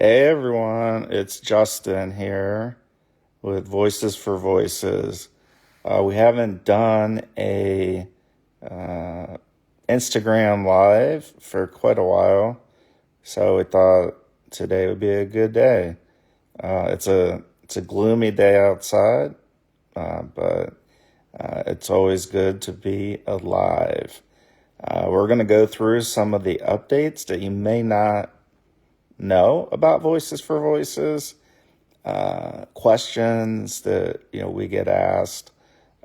Hey everyone, it's Justin here with Voices for Voices. We haven't done a Instagram live for quite a while, so we thought today would be a good day. It's a gloomy day outside, but it's always good to be alive. We're going to go through some of the updates that you may not know about Voices for Voices, questions that we get asked,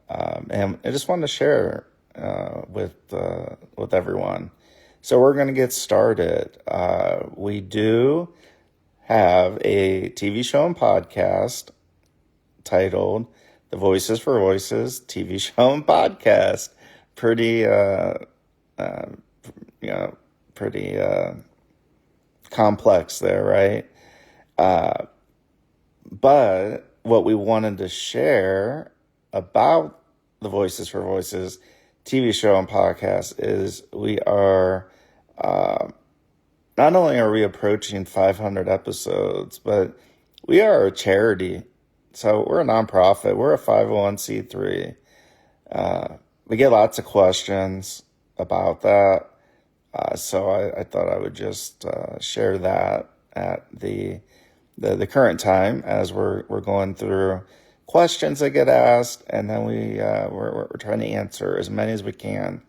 and I just wanted to share with everyone. So we're going to get started. We do have a TV show and podcast titled "The Voices for Voices TV Show and Podcast." Pretty, pretty complex there, right? But what we wanted to share about the Voices for Voices TV show and podcast is we are, not only are we approaching 500 episodes, but we are a charity. So we're a nonprofit. We're a 501c3. We get lots of questions about that. So I thought I would just share that at the current time as we're going through questions that get asked, and then we're trying to answer as many as we can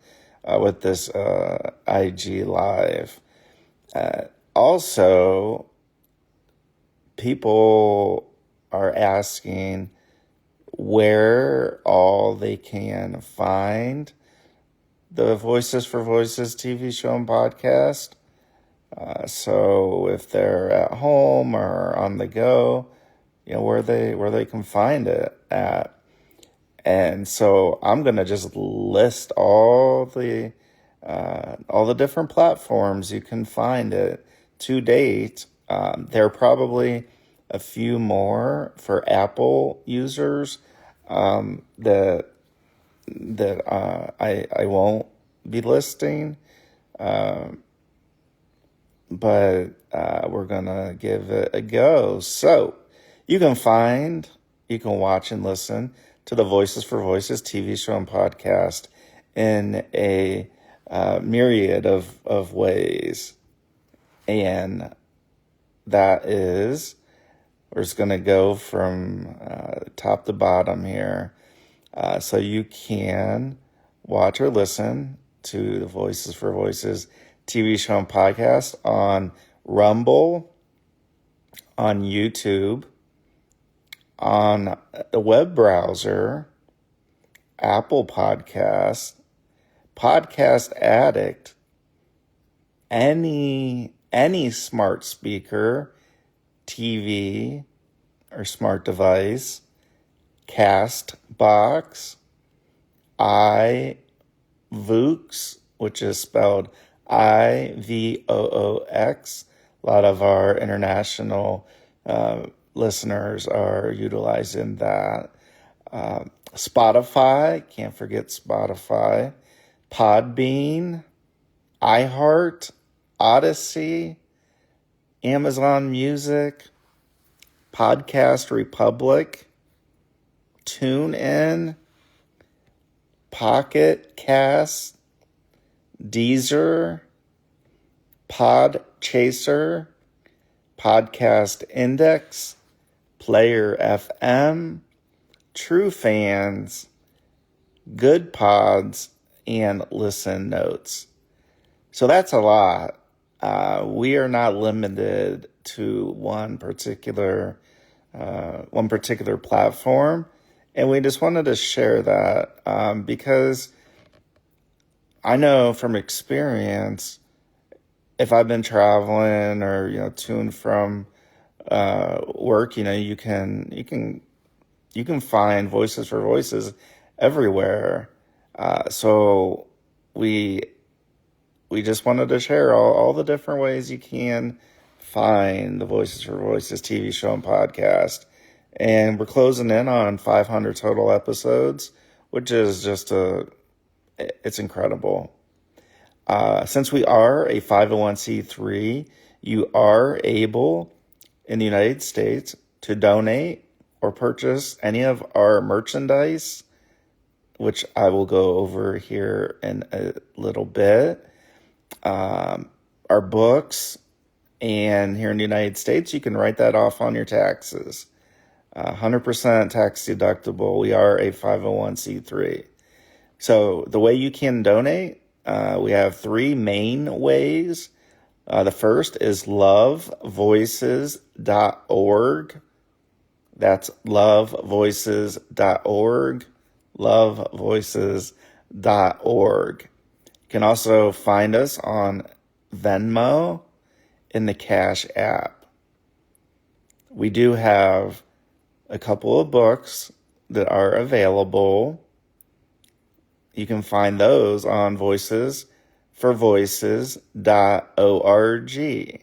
with this IG live. Also, people are asking where all they can find the Voices for Voices TV show and podcast. So if they're at home or on the go, where they can find it at. And so I'm gonna just list all the different platforms you can find it to date. There are probably a few more for Apple users that I won't be listing, but we're gonna give it a go. So you can watch and listen to the Voices for Voices TV show and podcast in a myriad of ways, and that is, we're just gonna go from top to bottom here. So you can watch or listen to the Voices for Voices TV show and podcast on Rumble, on YouTube, on the web browser, Apple Podcasts, Podcast Addict, any smart speaker, TV, or smart device, Castbox, iVoox, which is spelled IVOOX. A lot of our international listeners are utilizing that. Spotify, can't forget Spotify. Podbean, iHeart, Odyssey, Amazon Music, Podcast Republic, TuneIn, Pocket Cast, Deezer, Podchaser, Podcast Index, Player FM, True Fans, Good Pods, and Listen Notes. So that's a lot. We are not limited to one particular platform, and we just wanted to share that because I know from experience, if I've been traveling or to and from work, you can find Voices for Voices everywhere. So we just wanted to share all the different ways you can find the Voices for Voices TV show and podcast. And we're closing in on 500 total episodes, which is just it's incredible. Since we are a 501c3, you are able in the United States to donate or purchase any of our merchandise, which I will go over here in a little bit, our books, and here in the United States, you can write that off on your taxes. 100% tax deductible. We are a 501c3. So the way you can donate, we have three main ways. The first is lovevoices.org. That's lovevoices.org. Lovevoices.org. You can also find us on Venmo in the Cash app. We do have a couple of books that are available. You can find those on voicesforvoices.org.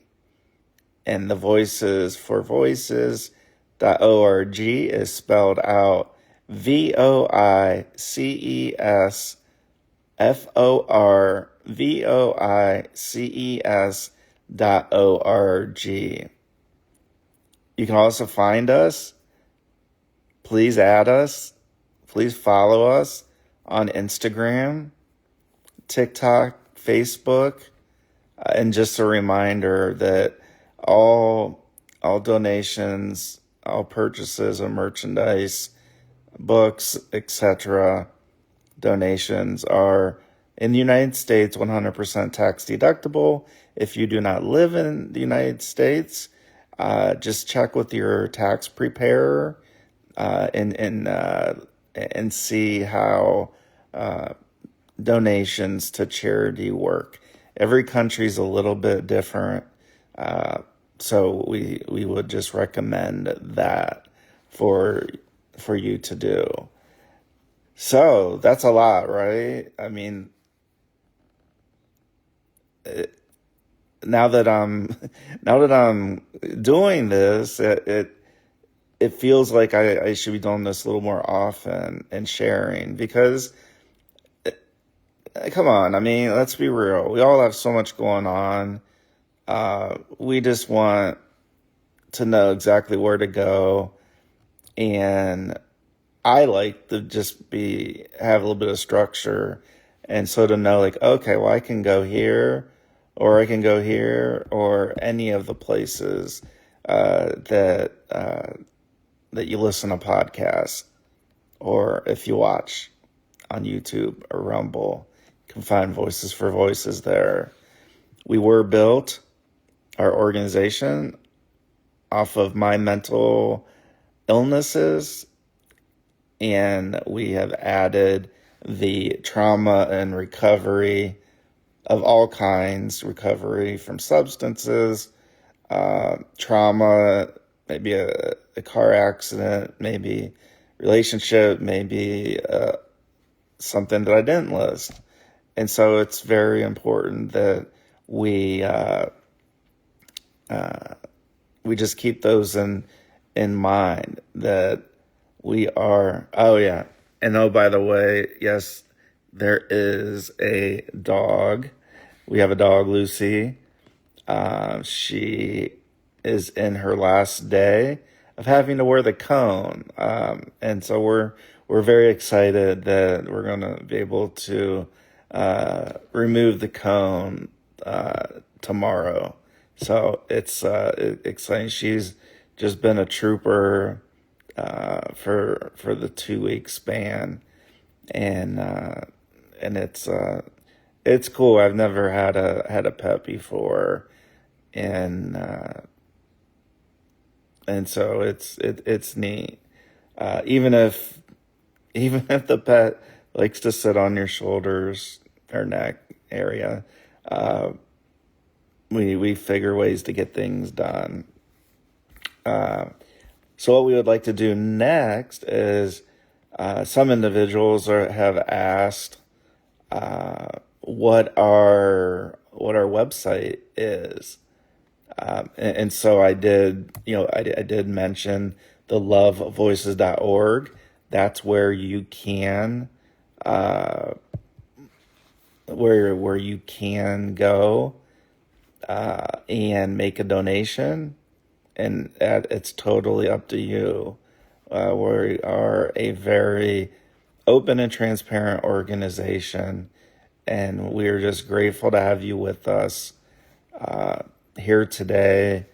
And the Voices for Voices.org is spelled out VOICESFORVOICES.org. You can also find us. Please add us. Please follow us on Instagram, TikTok, Facebook. And just a reminder that all donations, all purchases of merchandise, books, etc., donations are in the United States 100% tax deductible. If you do not live in the United States, just check with your tax preparer and see how donations to charity work. Every country is a little bit different, so we would just recommend that for you to do. So that's a lot, right? I mean, now that I'm doing this, it feels like I should be doing this a little more often and sharing, because come on, I mean, let's be real. We all have so much going on. We just want to know exactly where to go. And I like to just have a little bit of structure. And so to know, like, okay, well, I can go here, or I can go here, or any of the places that you listen to podcasts, or if you watch on YouTube or Rumble, you can find Voices for Voices there. We were built, our organization, off of my mental illnesses, and we have added the trauma and recovery of all kinds, recovery from substances, trauma, maybe a car accident, maybe relationship, maybe something that I didn't list. And so it's very important that we just keep those in mind, that we are, oh yeah. And oh, by the way, yes, there is a dog. We have a dog, Lucy. She is in her last day of having to wear the cone. And so we're very excited that we're going to be able to remove the cone tomorrow. So it's exciting. She's just been a trooper for the 2-week span, and it's cool. I've never had a pet before, and so it's neat. Even if the pet likes to sit on your shoulders or neck area, we figure ways to get things done. So what we would like to do next is some individuals have asked what our website is, and so I did mention the lovevoices.org. That's where you can where you can go and make a donation. and it's totally up to you. We are a very open and transparent organization, and we're just grateful to have you with us here today.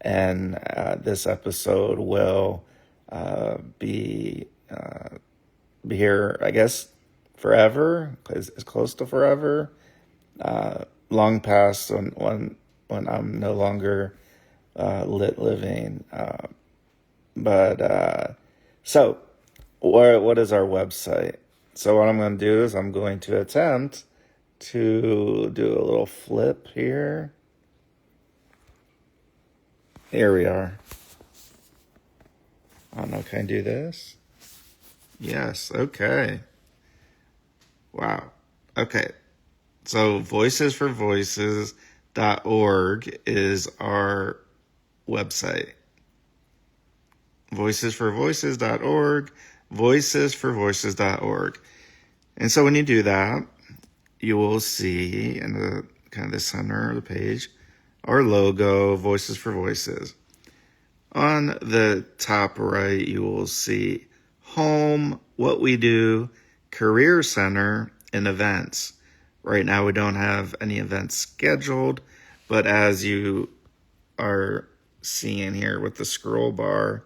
And this episode will be here, I guess, forever, as close to forever, long past when I'm no longer living. So what is our website? So what I'm going to do is I'm going to attempt to do a little flip here. Here we are. I don't know, can I do this? Yes, okay. Wow. Okay. So voicesforvoices.org is our website. Voicesforvoices.org, voicesforvoices.org. And so when you do that, you will see in the kind of the center of the page our logo, Voices for Voices. On the top right, you will see Home, What We Do, Career Center, and Events. Right now, we don't have any events scheduled, but as you are seeing here with the scroll bar,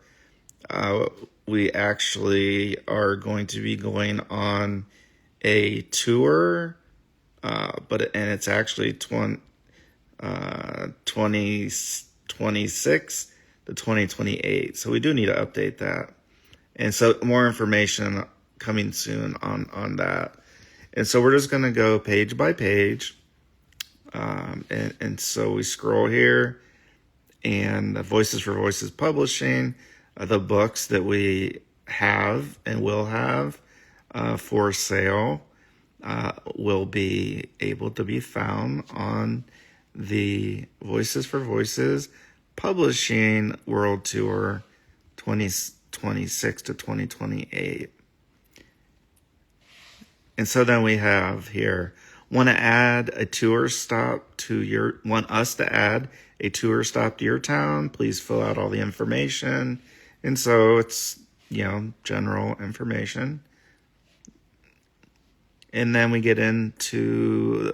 we actually are going to be going on a tour, and it's actually 2026 to 2028. So we do need to update that. And so more information coming soon on that. And so we're just going to go page by page. And so we scroll here, and Voices for Voices Publishing, the books that we have and will have for sale will be able to be found on the Voices for Voices Publishing World Tour 2026 to 2028. And so then we have here, want us to add a tour stop to your town? Please fill out all the information. And so it's, general information. And then we get into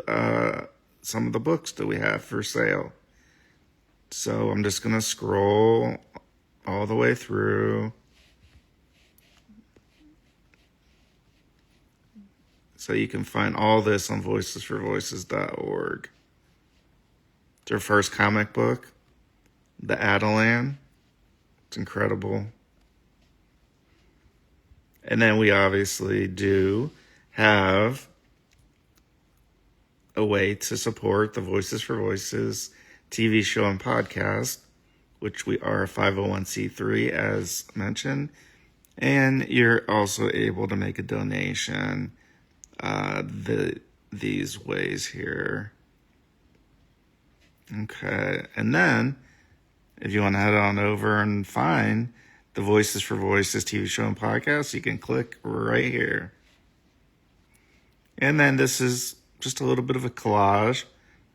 some of the books that we have for sale. So I'm just going to scroll all the way through. So you can find all this on voicesforvoices.org. It's our first comic book, The Adelan. It's incredible. And then we obviously do have a way to support the Voices for Voices TV show and podcast, which we are a 501c3 as mentioned. And you're also able to make a donation these ways here. Okay, and then if you want to head on over and find the Voices for Voices TV show and podcast, you can click right here. And then this is just a little bit of a collage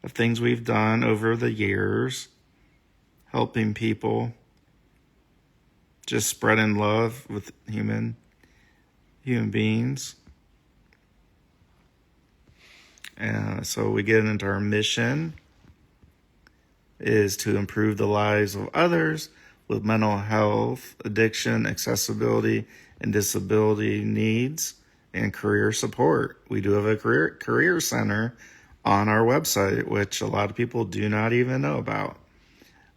of things we've done over the years, helping people, just spreading love with human beings. So we get into our mission is to improve the lives of others with mental health, addiction, accessibility, and disability needs, and career support. We do have a career center on our website, which a lot of people do not even know about.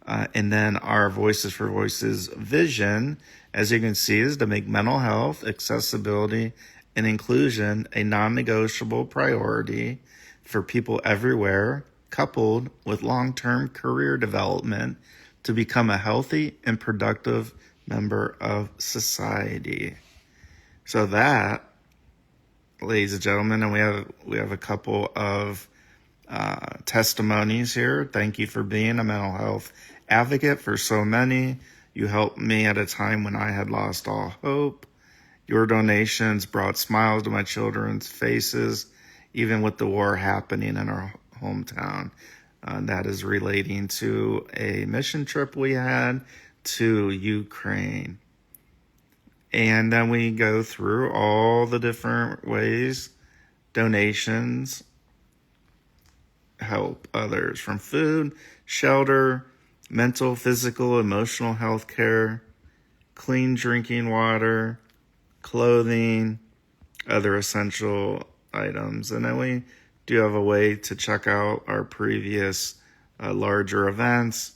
And then our Voices for Voices vision, as you can see, is to make mental health, accessibility, and inclusion a non-negotiable priority for people everywhere, coupled with long-term career development to become a healthy and productive member of society. So that, ladies and gentlemen, and we have a couple of testimonies here. Thank you for being a mental health advocate for so many. You helped me at a time when I had lost all hope. Your donations brought smiles to my children's faces, even with the war happening in our hometown. That is relating to a mission trip we had to Ukraine. And then we go through all the different ways donations help others, from food, shelter, mental, physical, emotional health care, clean drinking water, clothing, other essential items. And then we do have a way to check out our previous larger events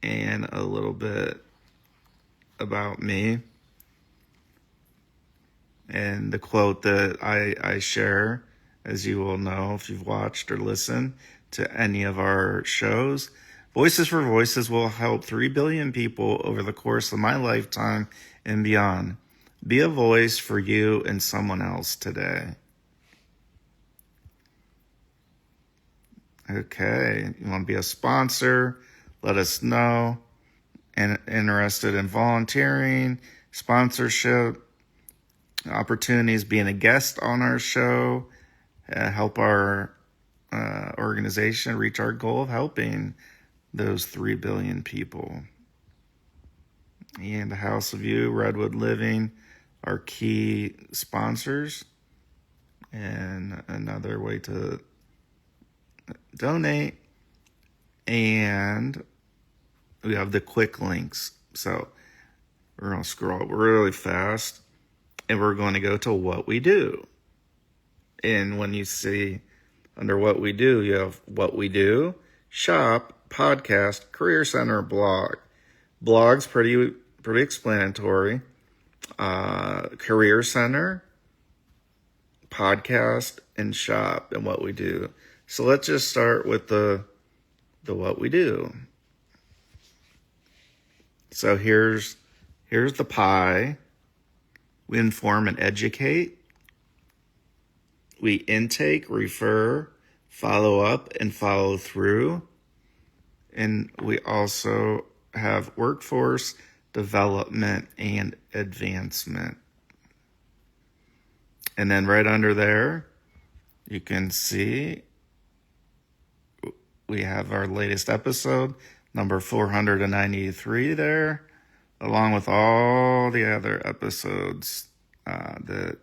and a little bit about me. And the quote that I share, as you will know if you've watched or listened to any of our shows, Voices for Voices will help 3 billion people over the course of my lifetime and beyond. Be a voice for you and someone else today. Okay, you want to be a sponsor? Let us know. And interested in volunteering, sponsorship, opportunities, being a guest on our show, help our organization reach our goal of helping those 3 billion people. And the House of You, Redwood Living, are key sponsors. And another way to donate. And we have the quick links. So we're going to scroll really fast. And we're going to go to what we do. And when you see under what we do, you have what we do, shop, podcast, career center, blog. Blog's pretty explanatory. Career center, podcast, and shop, and what we do. So let's just start with the what we do. So here's the pie. We inform and educate. We intake, refer, follow up, and follow through. And we also have workforce development and advancement. And then right under there, you can see we have our latest episode, number 493 there, along with all the other episodes that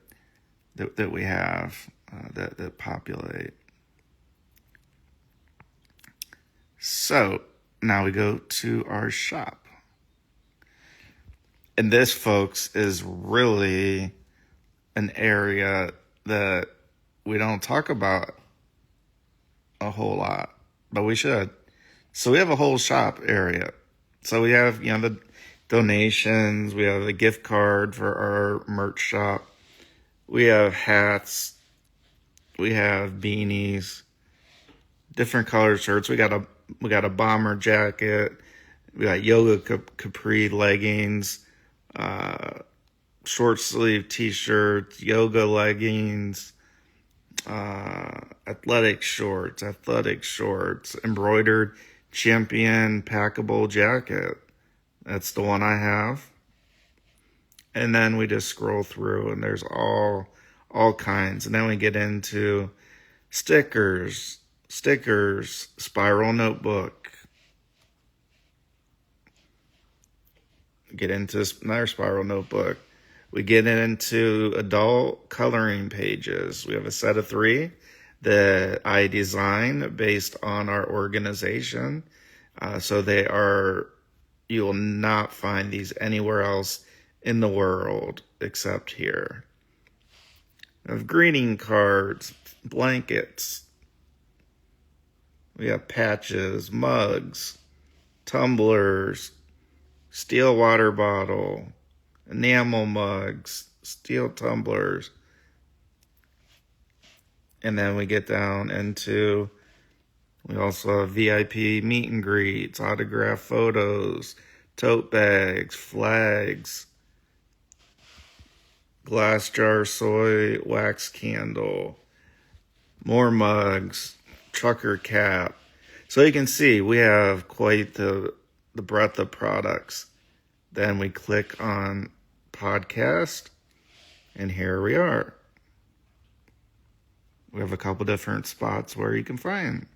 we have that populate. So now we go to our shop. And this, folks, is really an area that we don't talk about a whole lot, but we should. So we have a whole shop area. So we have, the donations. We have a gift card for our merch shop. We have hats. We have beanies, different colored shirts. We got a bomber jacket. We got yoga capri leggings, short sleeve t-shirts, yoga leggings, athletic shorts, embroidered champion packable jacket. That's the one I have. And then we just scroll through and there's all kinds. And then we get into stickers, spiral notebook. Get into another spiral notebook. We get into adult coloring pages. We have a set of 3 that I designed based on our organization. So you will not find these anywhere else in the world except here. We have greeting cards, blankets. We have patches, mugs, tumblers, steel water bottle, enamel mugs, steel tumblers. And then we get down into, we also have VIP meet and greets, autograph photos, tote bags, flags, glass jar soy wax candle, more mugs, trucker cap. So you can see we have quite the breadth of products. Then we click on podcast, and here we are. We have a couple different spots where you can find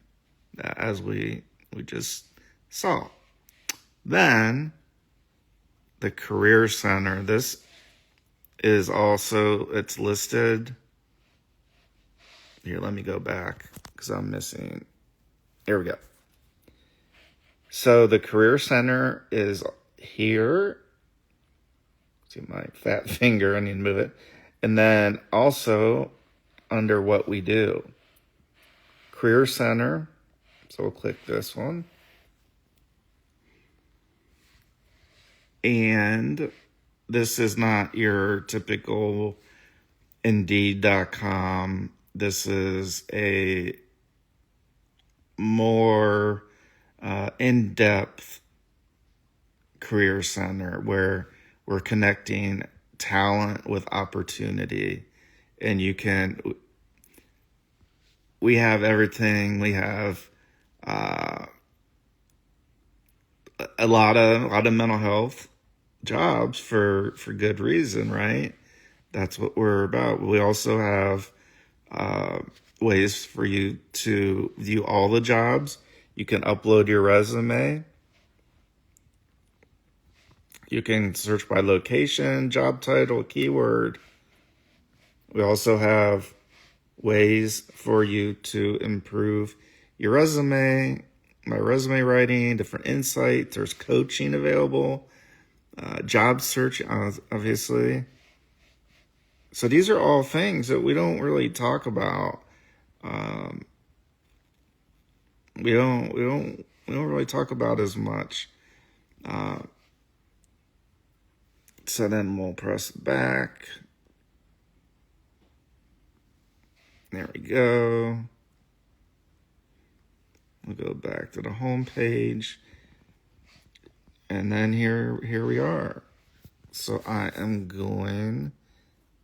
that, as we just saw. Then the Career Center. This is also, it's listed. Here, let me go back because I'm missing. Here we go. So the Career Center is here. See my fat finger, I need to move it. And then also under what we do. Career Center. So we'll click this one. And this is not your typical Indeed.com. This is a more in-depth career center where we're connecting talent with opportunity. And we have everything. We have a lot of mental health jobs for good reason, right? That's what we're about. We also have ways for you to view all the jobs. You can upload your resume. You can search by location, job title, keyword. We also have ways for you to improve your resume, my resume writing, different insights. There's coaching available, job search, obviously. So these are all things that we don't really talk about. We don't really talk about as much. So then we'll press back. There we go. We'll go back to the home page. And then here we are. So I am going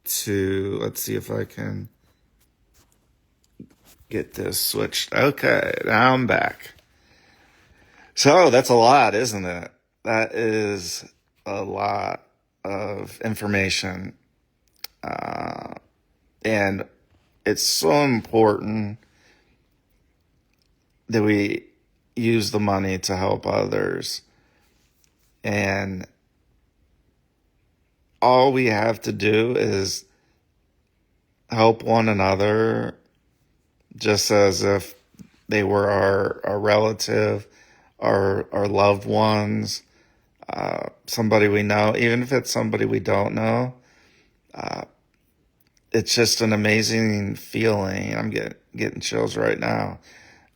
to, let's see if I can get this switched. Okay, now I'm back. So that's a lot, isn't it? That is a lot of information. And it's so important that we use the money to help others. And all we have to do is help one another, just as if they were our relative, our loved ones, somebody we know, even if it's somebody we don't know. It's just an amazing feeling. I'm getting chills right now.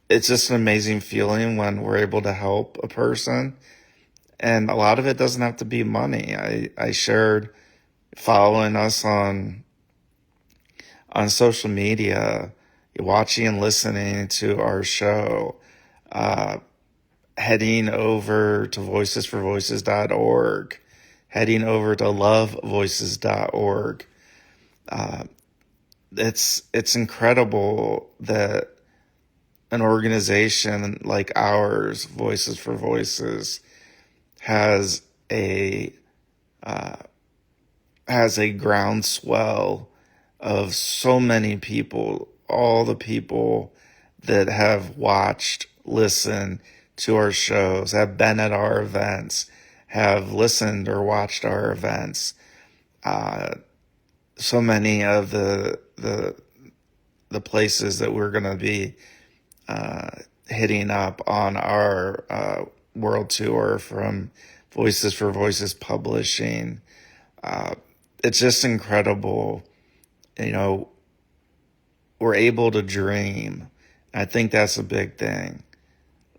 It's just an amazing feeling when we're able to help a person. And a lot of it doesn't have to be money. I shared following us on social media, watching and listening to our show, heading over to voicesforvoices.org, heading over to lovevoices.org. It's incredible that an organization like ours, Voices for Voices, has a groundswell of so many people, all the people that have watched, listened to our shows, have been at our events, have listened or watched our events. So many of the places that we're going to be hitting up on our world tour from Voices for Voices Publishing. It's just incredible. We're able to dream. I think that's a big thing.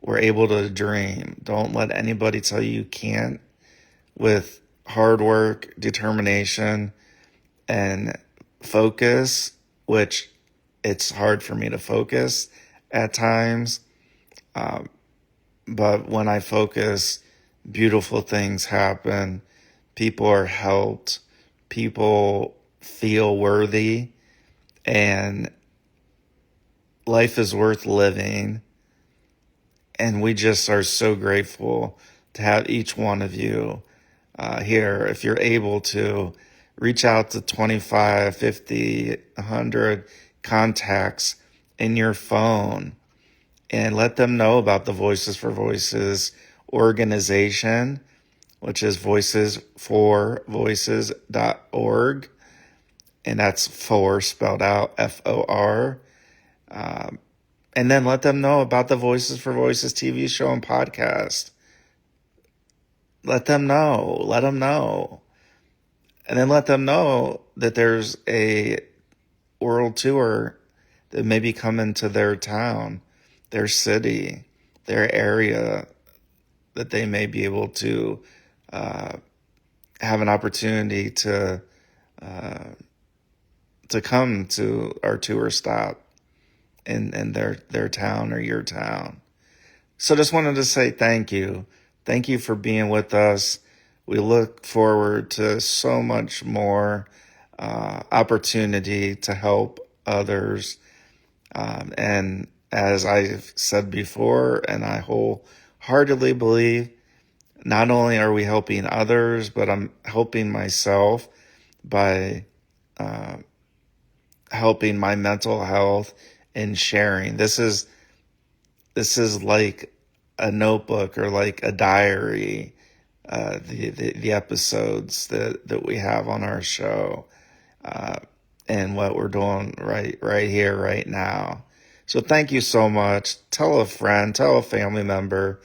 We're able to dream. Don't let anybody tell you can't. With hard work, determination, and focus, which it's hard for me to focus at times. But when I focus, beautiful things happen. People are helped. People feel worthy. And life is worth living. And we just are so grateful to have each one of you here. If you're able to reach out to 25, 50, 100 contacts in your phone and let them know about the Voices for Voices organization, which is voicesforvoices.org. And that's for spelled out FOR. And then let them know about the Voices for Voices TV show and podcast. Let them know. Let them know. And then let them know that there's a world tour that may be coming to their town, their city, their area, that they may be able to have an opportunity to come to our tour stop in their town or your town. So just wanted to say thank you. Thank you for being with us. We look forward to so much more opportunity to help others. And as I've said before, and I wholeheartedly believe, not only are we helping others, but I'm helping myself by helping my mental health and sharing. This is like a notebook or like a diary, the episodes that we have on our show, and what we're doing right here, right now. So thank you so much. Tell a friend, tell a family member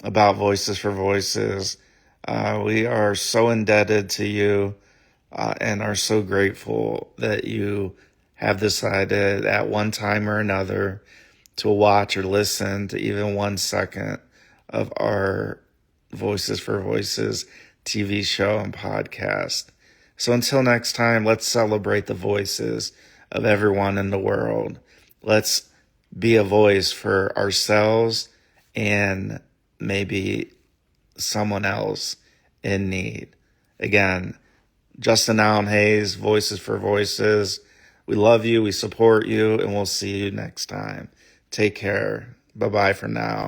about Voices for Voices. We are so indebted to you, and are so grateful that you have decided at one time or another to watch or listen to even 1 second of our Voices for Voices TV show and podcast. So until next time, let's celebrate the voices of everyone in the world. Let's be a voice for ourselves and maybe someone else in need. Again, Justin Allen Hayes, Voices for Voices. We love you, we support you, and we'll see you next time. Take care. Bye-bye for now.